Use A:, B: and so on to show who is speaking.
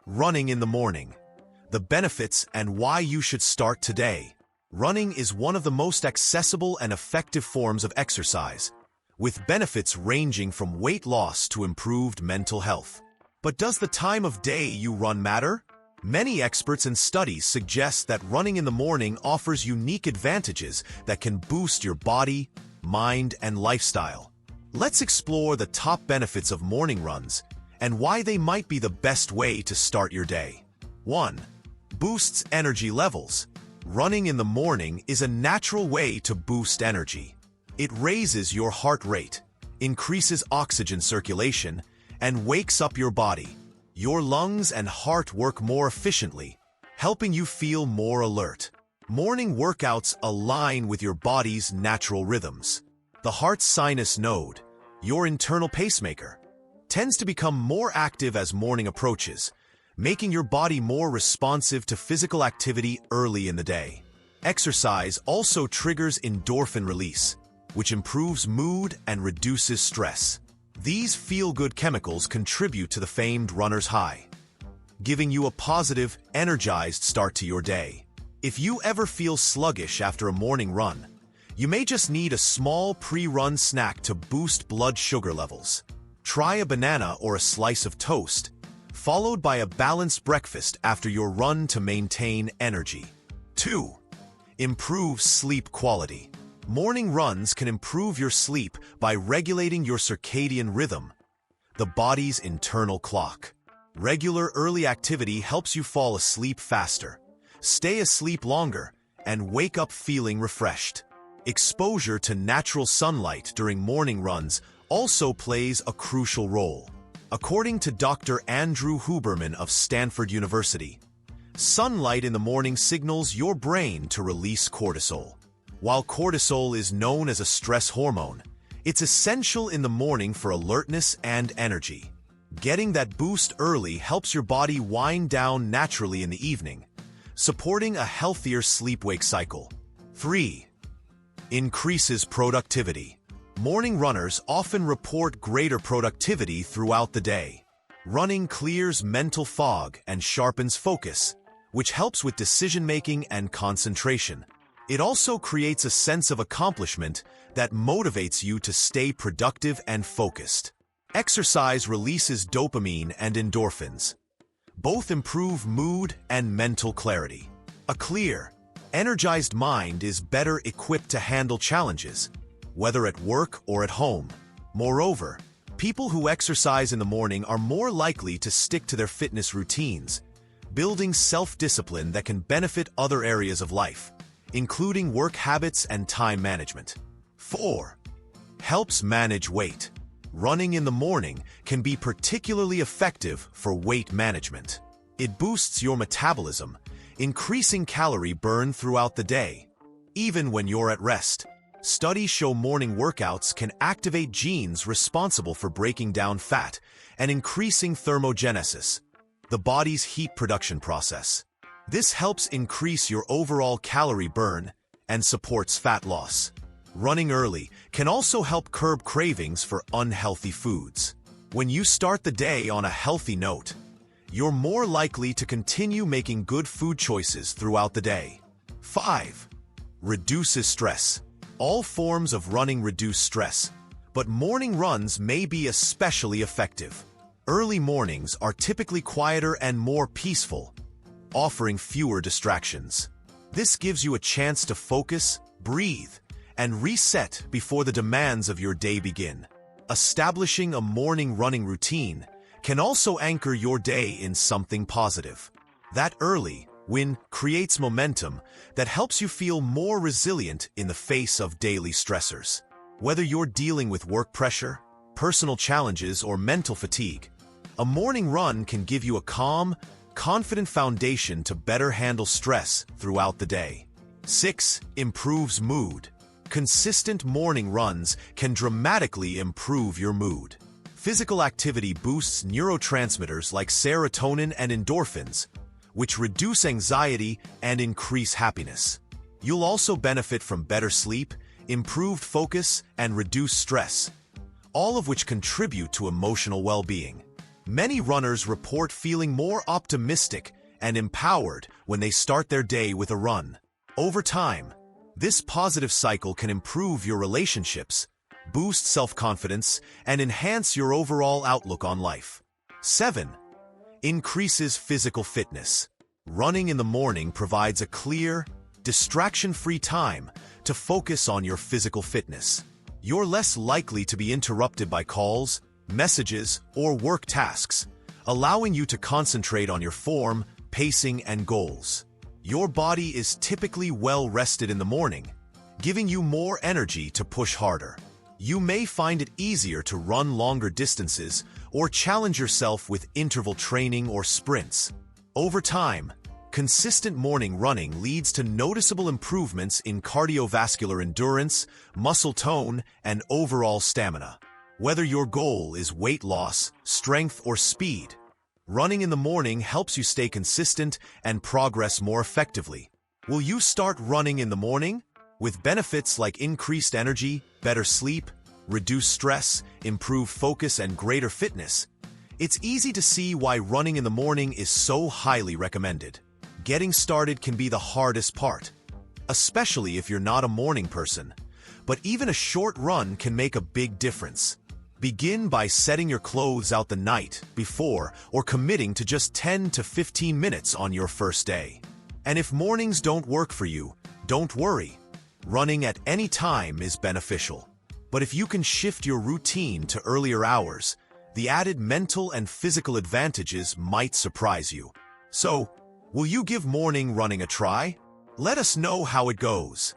A: Running in the morning. The benefits and why you should start today. Running is one of the most accessible and effective forms of exercise, with benefits ranging from weight loss to improved mental health. But does the time of day you run matter? Many experts and studies suggest that running in the morning offers unique advantages that can boost your body, mind, and lifestyle. Let's explore the top benefits of morning runs and why they might be the best way to start your day. 1. Boosts energy levels. Running in the morning is a natural way to boost energy. It raises your heart rate, increases oxygen circulation, and wakes up your body. Your lungs and heart work more efficiently, helping you feel more alert. Morning workouts align with your body's natural rhythms. The heart's sinus node, your internal pacemaker, tends to become more active as morning approaches, making your body more responsive to physical activity early in the day. Exercise also triggers endorphin release, which improves mood and reduces stress. These feel-good chemicals contribute to the famed runner's high, giving you a positive, energized start to your day. If you ever feel sluggish after a morning run, you may just need a small pre-run snack to boost blood sugar levels. Try a banana or a slice of toast, followed by a balanced breakfast after your run to maintain energy. 2. Improve sleep quality. Morning runs can improve your sleep by regulating your circadian rhythm, the body's internal clock. Regular early activity helps you fall asleep faster, stay asleep longer, and wake up feeling refreshed. Exposure to natural sunlight during morning runs also plays a crucial role. According to Dr. Andrew Huberman of Stanford University, sunlight in the morning signals your brain to release cortisol. While cortisol is known as a stress hormone, it's essential in the morning for alertness and energy. Getting that boost early helps your body wind down naturally in the evening, supporting a healthier sleep-wake cycle. 3. Increases productivity. Morning runners often report greater productivity throughout the day. Running clears mental fog and sharpens focus, which helps with decision-making and concentration. It also creates a sense of accomplishment that motivates you to stay productive and focused. Exercise releases dopamine and endorphins. Both improve mood and mental clarity. A clear, energized mind is better equipped to handle challenges, whether at work or at home. Moreover, people who exercise in the morning are more likely to stick to their fitness routines, building self-discipline that can benefit other areas of life, including work habits and time management. 4. Helps manage weight. Running in the morning can be particularly effective for weight management. It boosts your metabolism, increasing calorie burn throughout the day, even when you're at rest. Studies show morning workouts can activate genes responsible for breaking down fat and increasing thermogenesis, the body's heat production process. This helps increase your overall calorie burn and supports fat loss. Running early can also help curb cravings for unhealthy foods. When you start the day on a healthy note, you're more likely to continue making good food choices throughout the day. 5. Reduces stress. All forms of running reduce stress, but morning runs may be especially effective. Early mornings are typically quieter and more peaceful, offering fewer distractions. This gives you a chance to focus, breathe, and reset before the demands of your day begin. Establishing a morning running routine can also anchor your day in something positive. That early win creates momentum that helps you feel more resilient in the face of daily stressors. Whether you're dealing with work pressure, personal challenges, or mental fatigue, a morning run can give you a calm, confident foundation to better handle stress throughout the day. 6. Improves mood. Consistent morning runs can dramatically improve your mood. Physical activity boosts neurotransmitters like serotonin and endorphins, which reduce anxiety and increase happiness. You'll also benefit from better sleep, improved focus, and reduced stress, all of which contribute to emotional well-being. Many runners report feeling more optimistic and empowered when they start their day with a run. Over time, this positive cycle can improve your relationships, boost self-confidence, and enhance your overall outlook on life. 7. Increases physical fitness. Running in the morning provides a clear, distraction-free time to focus on your physical fitness. You're less likely to be interrupted by calls, messages, or work tasks, allowing you to concentrate on your form, pacing, and goals. Your body is typically well rested in the morning, giving you more energy to push harder. You may find it easier to run longer distances or challenge yourself with interval training or sprints. Over time, consistent morning running leads to noticeable improvements in cardiovascular endurance, muscle tone, and overall stamina. Whether your goal is weight loss, strength, or speed, running in the morning helps you stay consistent and progress more effectively. Will you start running in the morning? With benefits like increased energy, better sleep, reduced stress, improved focus, and greater fitness, it's easy to see why running in the morning is so highly recommended. Getting started can be the hardest part, especially if you're not a morning person, but even a short run can make a big difference. Begin by setting your clothes out the night before or committing to just 10 to 15 minutes on your first day. And if mornings don't work for you, don't worry. Running at any time is beneficial. But if you can shift your routine to earlier hours, the added mental and physical advantages might surprise you. So, will you give morning running a try? Let us know how it goes.